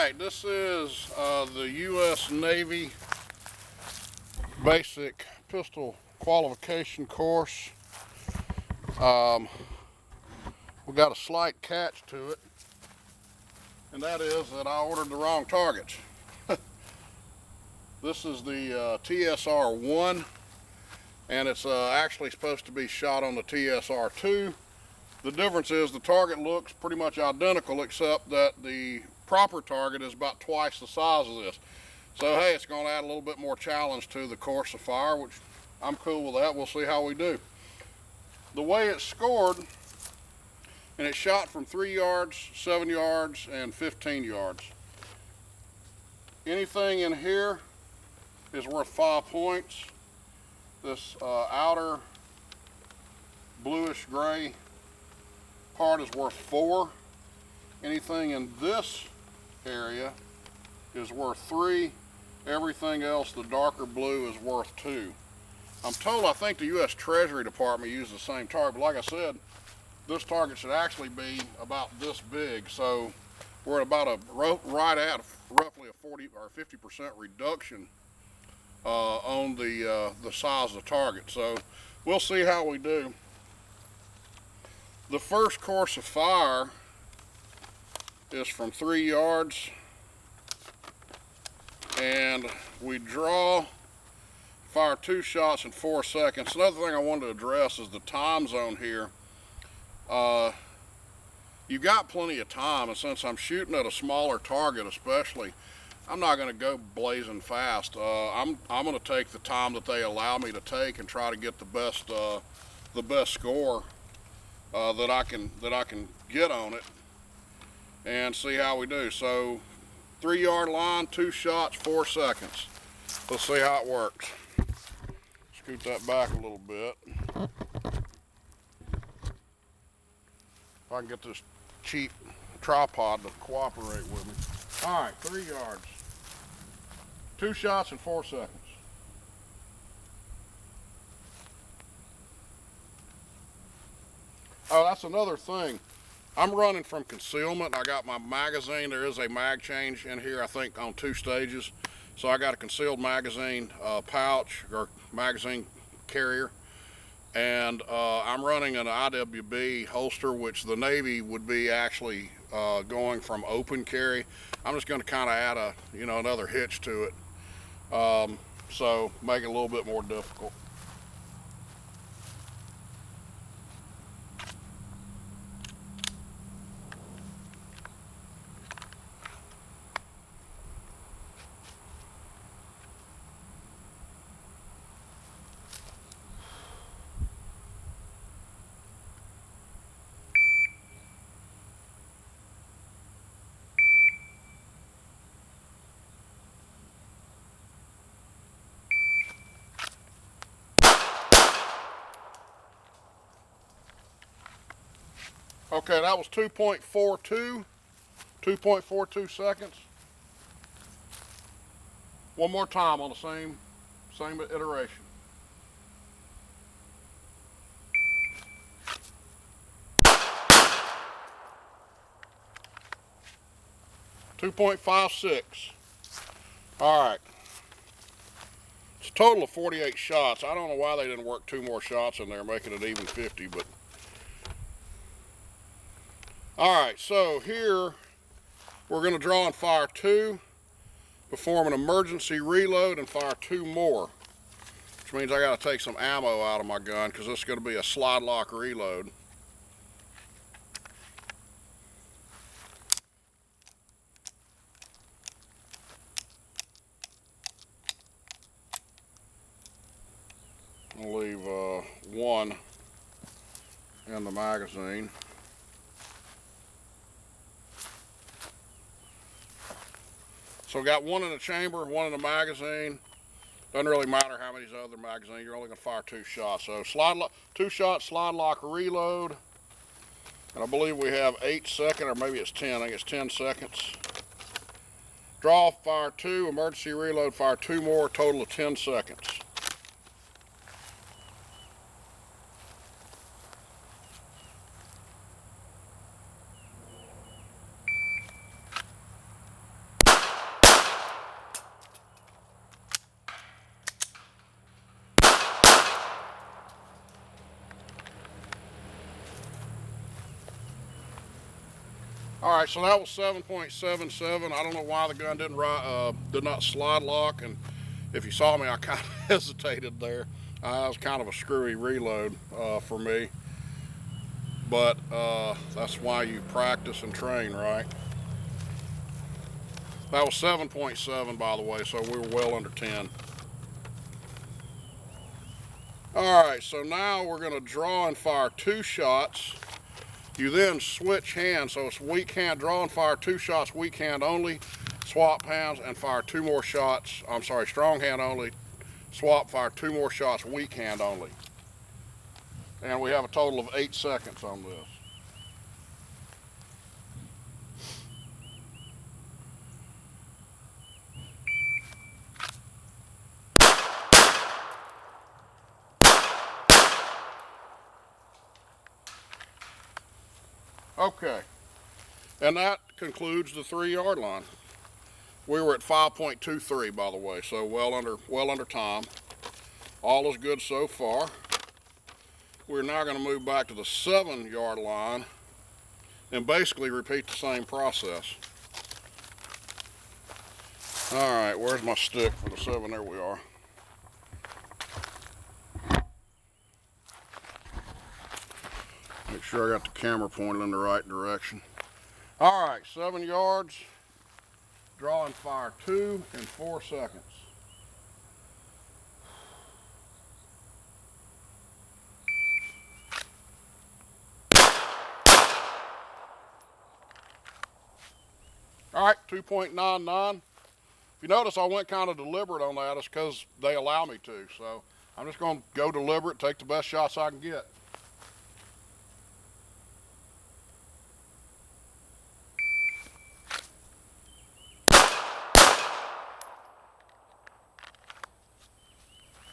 Alright, this is the U.S. Navy Basic Pistol Qualification course. We got a slight catch to it, and that is that I ordered the wrong targets. This is the TSR I, and it's actually supposed to be shot on the TSR II. The difference is the target looks pretty much identical, except that the proper target is about twice the size of this. So hey, it's going to add a little bit more challenge to the course of fire, which I'm cool with that. We'll see how we do. The way it's scored, and it's shot from 3 yards, 7 yards, and 15 yards. Anything in here is worth 5 points. This outer bluish gray part is worth 4. Anything in this area is worth 3. Everything else, the darker blue, is worth 2. I'm told, I think the U.S. Treasury Department used the same target, but like I said, this target should actually be about this big. So we're at about right at roughly a 40 or 50% reduction on the size of the target. So we'll see how we do. The first course of fire is from 3 yards, and we fire 2 shots in 4 seconds. Another thing I wanted to address is the time zone here. You've got plenty of time, and since I'm shooting at a smaller target especially, I'm not going to go blazing fast. I'm going to take the time that they allow me to take and try to get the best score that I can get on it, and see how we do. So 3 yard line, 2 shots, 4 seconds. Let's see how it works. Scoot that back a little bit. If I can get this cheap tripod to cooperate with me. All right, 3 yards. 2 shots in 4 seconds. Oh, that's another thing. I'm running from concealment. I got my magazine. There is a mag change in here, I think, on 2 stages. So I got a concealed magazine pouch or magazine carrier. And I'm running an IWB holster, which the Navy would be actually going from open carry. I'm just going to kind of add another hitch to it. So make it a little bit more difficult. Okay, that was 2.42 seconds. One more time on the same iteration. .56. All right. It's a total of 48 shots. I don't know why they didn't work 2 more shots in there, making it even 50, but. All right, so here we're going to draw and fire 2, perform an emergency reload, and fire 2 more, which means I got to take some ammo out of my gun because this is going to be a slide lock reload. I'll leave 1 in the magazine. So we got 1 in the chamber, 1 in the magazine. Doesn't really matter how many's other magazine. You're only going to fire 2 shots. So 2 shot slide lock reload, and I believe we have 8 seconds, or maybe it's 10. I think it's 10 seconds. Draw, fire 2, emergency reload, fire 2 more. Total of 10 seconds. All right, so that was 7.77. I don't know why the gun did not slide lock, and if you saw me, I kind of hesitated there. That was kind of a screwy reload for me, but that's why you practice and train, right? That was 7.7, by the way, so we were well under 10. All right, so now we're going to draw and fire 2 shots. You then switch hands, so it's weak hand, draw and fire 2 shots, weak hand only, swap hands and fire 2 more shots. I'm sorry, strong hand only, swap, fire 2 more shots, weak hand only. And we have a total of 8 seconds on this. Okay, and that concludes the 3-yard line. We were at 5.23, by the way, so well under time. All is good so far. We're now going to move back to the 7-yard line and basically repeat the same process. All right, where's my stick for the 7? There we are. Make sure I got the camera pointed in the right direction. All right, 7 yards, draw and fire 2 in 4 seconds. All right, 2.99. If you notice, I went kind of deliberate on that. It's because they allow me to. So I'm just going to go deliberate, take the best shots I can get.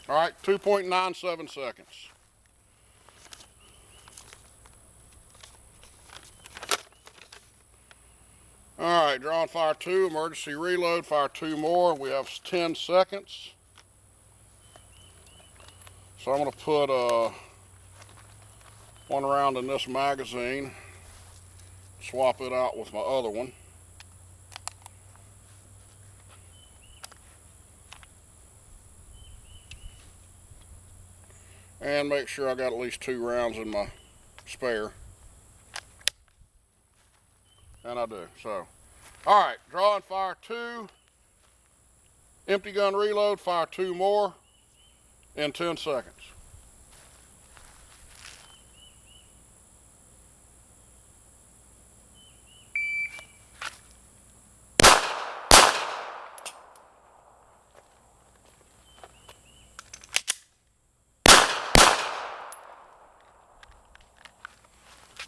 All right, 2.97 seconds. All right, draw and fire 2, emergency reload, fire 2 more. We have 10 seconds. So I'm going to put 1 round in this magazine, swap it out with my other one. And make sure I got at least 2 rounds in my spare. And I do. So, all right, draw and fire 2, empty gun reload, fire 2 more in 10 seconds.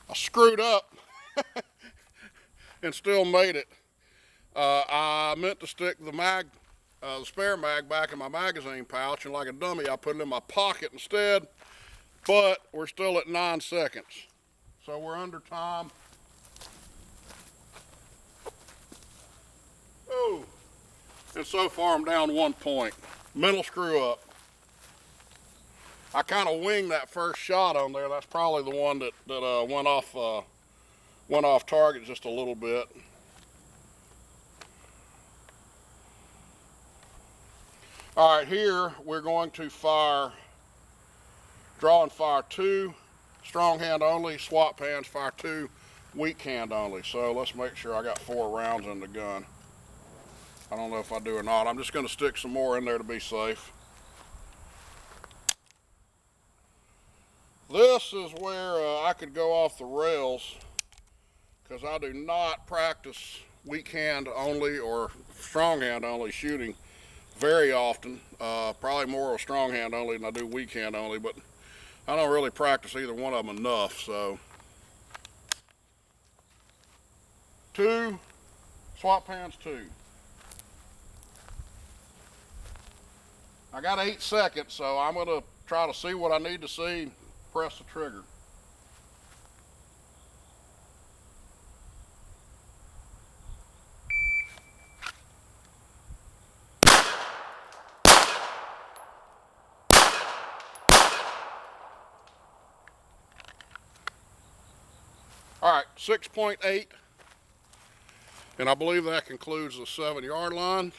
I screwed up and still made it. I meant to stick the spare mag back in my magazine pouch, and like a dummy, I put it in my pocket instead, but we're still at 9 seconds. So we're under time. Oh, and so far I'm down 1 point. Mental screw up. I kind of winged that first shot on there. That's probably the one that went off target just a little bit. All right, here we're going to draw and fire 2, strong hand only, swap hands, fire 2, weak hand only. So let's make sure I got 4 rounds in the gun. I don't know if I do or not. I'm just going to stick some more in there to be safe. This is where I could go off the rails, because I do not practice weak hand only or strong hand only shooting very often. Probably more of a strong hand only than I do weak hand only, but I don't really practice either one of them enough. So 2, swap hands 2. I got 8 seconds, so I'm going to try to see what I need to see. Press the trigger. All right, 6.8. And I believe that concludes the 7-yard line.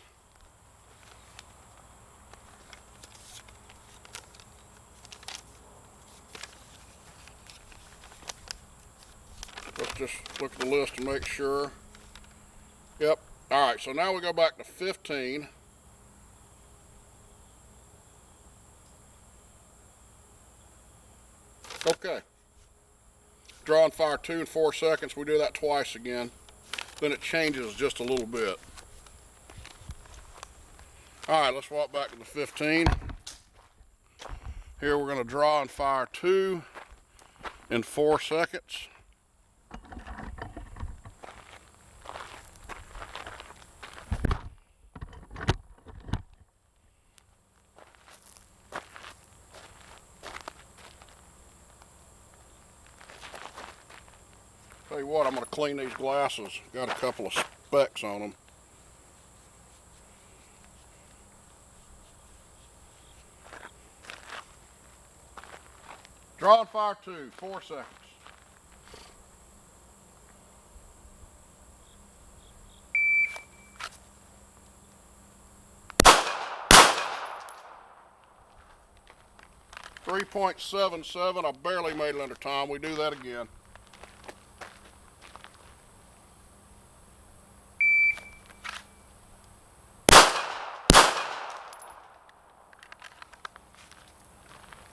Let's just look at the list and make sure. Yep. All right, so now we go back to 15. Okay. Draw and fire 2 in 4 seconds. We do that twice again. Then it changes just a little bit. All right, let's walk back to the 15. Here we're going to draw and fire 2 in 4 seconds. Tell you what, I'm going to clean these glasses. Got a couple of specks on them. Draw and fire 2, 4 seconds. .77. I barely made it under time. We do that again.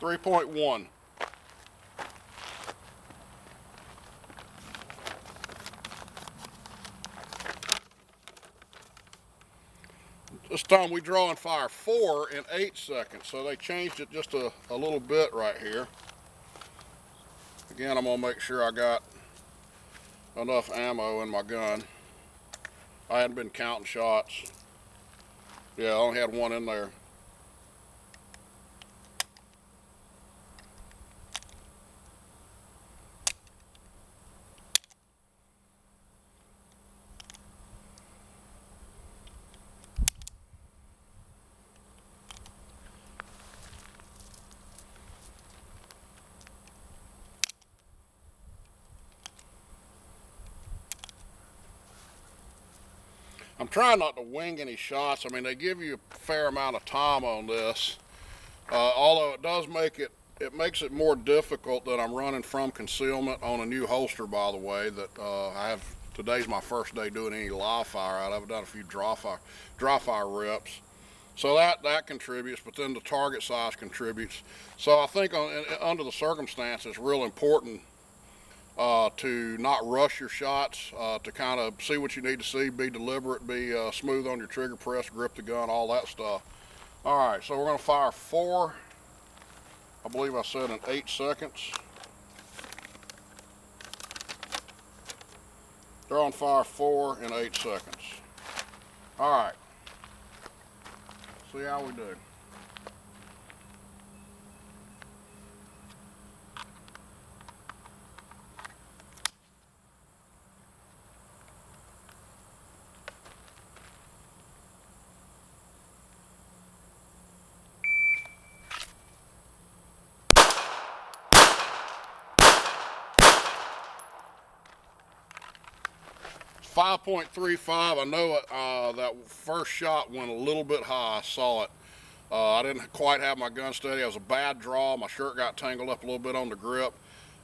.1. This time we draw and fire 4 in 8 seconds, so they changed it just a little bit right here. Again, I'm going to make sure I got enough ammo in my gun. I hadn't been counting shots. Yeah, I only had one in there. I'm trying not to wing any shots. I mean, they give you a fair amount of time on this. Although it does make it makes it more difficult that I'm running from concealment on a new holster, by the way, that I have. Today's my first day doing any live fire out. I've done a few dry fire reps. So that contributes, but then the target size contributes. So I think under the circumstances, it's real important to not rush your shots, to kind of see what you need to see, be deliberate, be smooth on your trigger press, grip the gun, all that stuff. All right, so we're going to fire 4, I believe I said in 8 seconds. Draw and fire 4 in 8 seconds. All right, see how we do. 5.35. I know that first shot went a little bit high. I saw it. I didn't quite have my gun steady. It was a bad draw. My shirt got tangled up a little bit on the grip.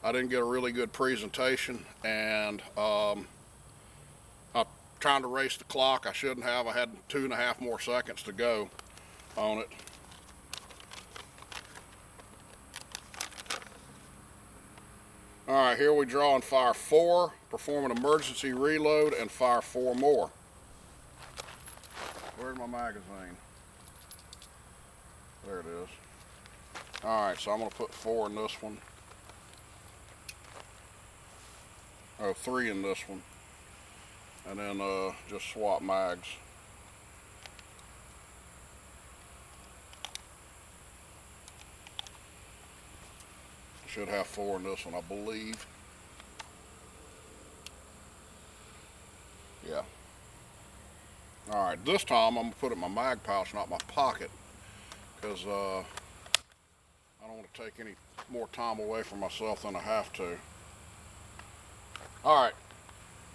I didn't get a really good presentation, and I'm trying to race the clock. I shouldn't have. I had 2.5 more seconds to go on it. All right, here we draw and fire 4, perform an emergency reload, and fire 4 more. Where's my magazine? There it is. All right, so I'm going to put 4 in this one. Oh, 3 in this one. And then just swap mags. Should have 4 in this one, I believe. Yeah. All right, this time I'm gonna put it in my mag pouch, not my pocket, because I don't want to take any more time away from myself than I have to. All right,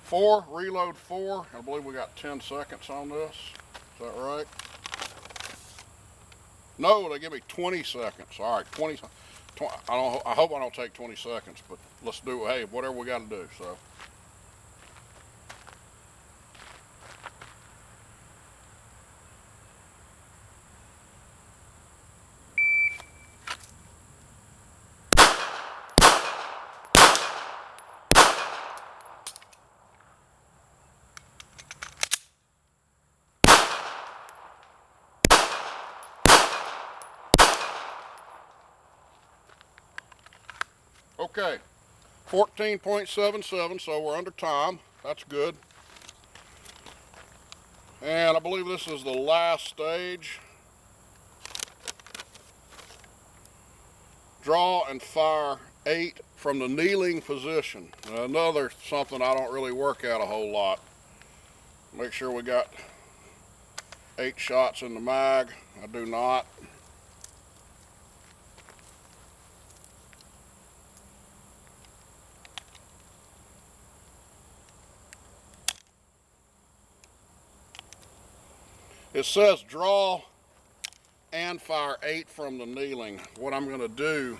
4, reload 4. I believe we got 10 seconds on this. Is that right? No, they give me 20 seconds. All right, 20. I hope I don't take 20 seconds, but let's do, hey, whatever we got to do. So. Okay, 14.77, so we're under time. That's good. And I believe this is the last stage. Draw and fire 8 from the kneeling position. Another something I don't really work at a whole lot. Make sure we got 8 shots in the mag. I do not. It says draw and fire 8 from the kneeling. What I'm going to do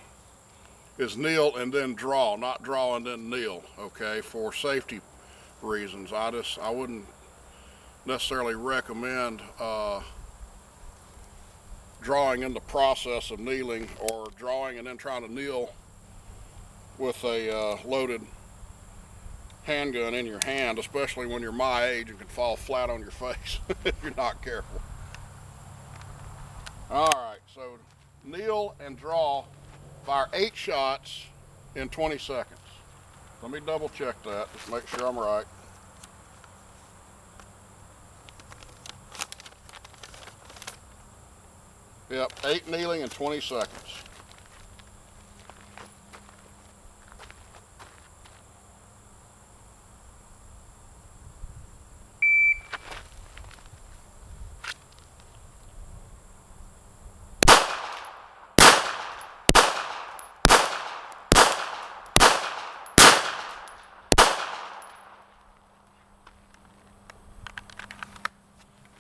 is kneel and then draw, not draw and then kneel, okay, for safety reasons. I wouldn't necessarily recommend drawing in the process of kneeling, or drawing and then trying to kneel with a loaded handgun in your hand, especially when you're my age and can fall flat on your face if you're not careful. All right, so kneel and draw, fire 8 shots in 20 seconds. Let me double check that, just make sure I'm right. Yep, 8 kneeling in 20 seconds.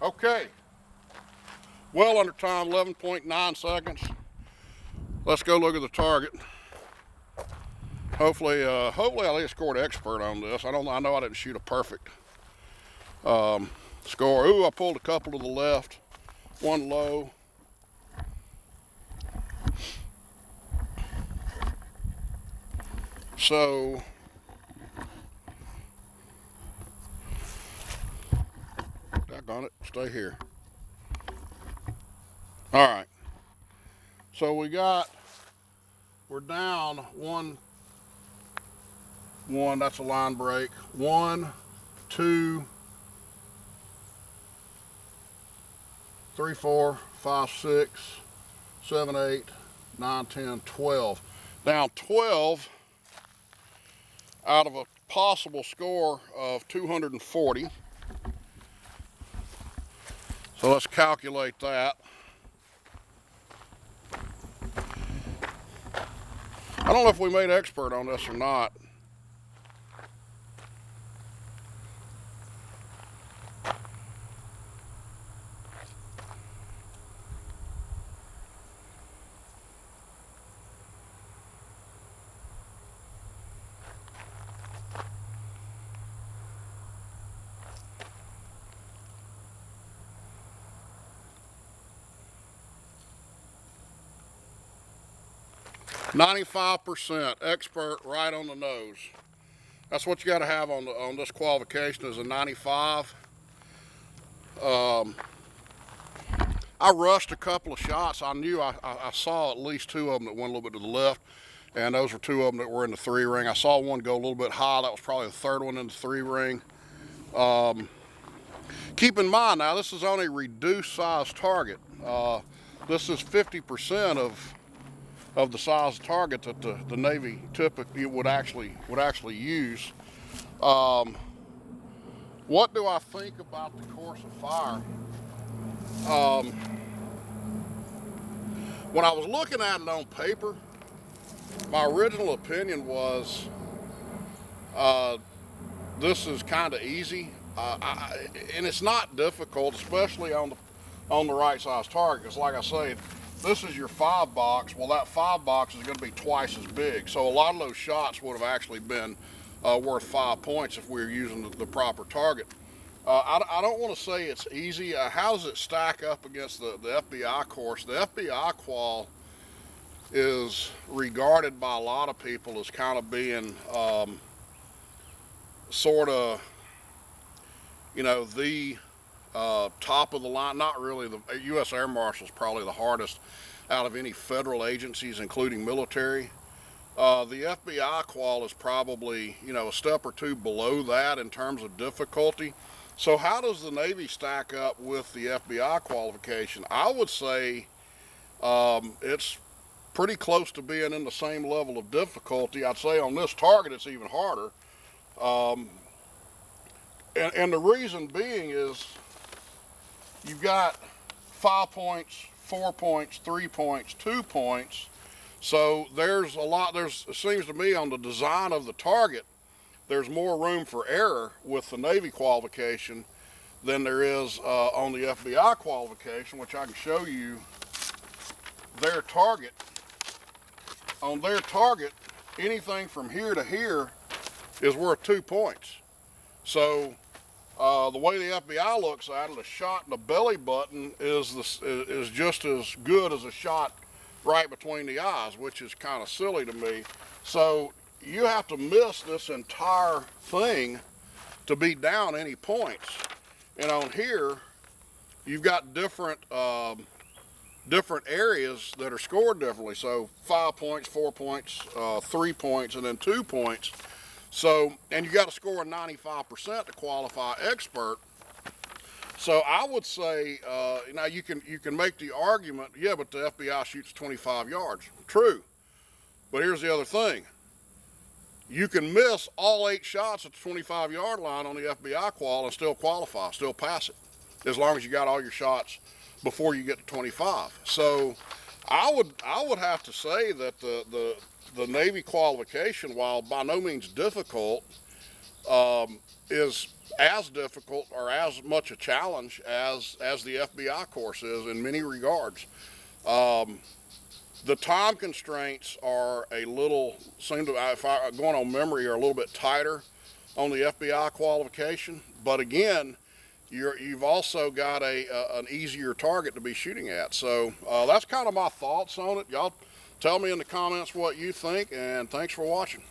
Okay, well under time, 11.9 seconds. Let's go look at the target. Hopefully I at least scored expert on this. I know I didn't shoot a perfect score. Ooh, I pulled a couple to the left, one low. So doggone it, stay here. All right, so we're down one, that's a line break. 1, 2, 3, 4, 5, 6, 7, 8, 9, 10, 12. Down 12 out of a possible score of 240. So let's calculate that. I don't know if we made expert on this or not. %, expert, right on the nose. That's what you got to have on this qualification, is a 95. I rushed a couple of shots. I knew I saw at least 2 of them that went a little bit to the left, and those were 2 of them that were in the 3 ring. I saw one go a little bit high. That was probably the 3rd one in the 3 ring. Keep in mind now, this is only reduced size target. This is 50% of the size target that the Navy typically would actually use. What do I think about the course of fire? When I was looking at it on paper, my original opinion was this is kind of easy, and it's not difficult, especially on the right size target. Because like I say, this is your 5 box. Well, that 5 box is going to be twice as big. So a lot of those shots would have actually been worth 5 points if we were using the proper target. I don't want to say it's easy. How does it stack up against the FBI course? The FBI Qual is regarded by a lot of people as kind of being sort of, you know, the top of the line. Not really. The U.S. Air Marshal is probably the hardest out of any federal agencies, including military. The FBI Qual is probably, you know, a step or two below that in terms of difficulty. So how does the Navy stack up with the FBI qualification? I would say it's pretty close to being in the same level of difficulty. I'd say on this target it's even harder. And the reason being is you've got 5 points, 4 points, 3 points, 2 points. So there's a lot, it seems to me on the design of the target, there's more room for error with the Navy qualification than there is on the FBI qualification, which I can show you their target. On their target, anything from here to here is worth 2 points. So the way the FBI looks at it, a shot in the belly button is just as good as a shot right between the eyes, which is kind of silly to me. So you have to miss this entire thing to be down any points. And on here, you've got different areas that are scored differently. So 5 points, 4 points, 3 points, and then 2 points. So, and you got to score a 95% to qualify expert. So I would say, now you can make the argument, yeah, but the FBI shoots 25 yards. True. But here's the other thing. You can miss all 8 shots at the 25-yard line on the FBI Qual and still qualify, still pass it, as long as you got all your shots before you get to 25. So I would have to say that the Navy qualification, while by no means difficult, is as difficult or as much a challenge as the FBI course is in many regards. The time constraints are a little, if I'm going on memory, are a little bit tighter on the FBI qualification. But again, you've also got an easier target to be shooting at. So that's kind of my thoughts on it. Y'all tell me in the comments what you think, and thanks for watching.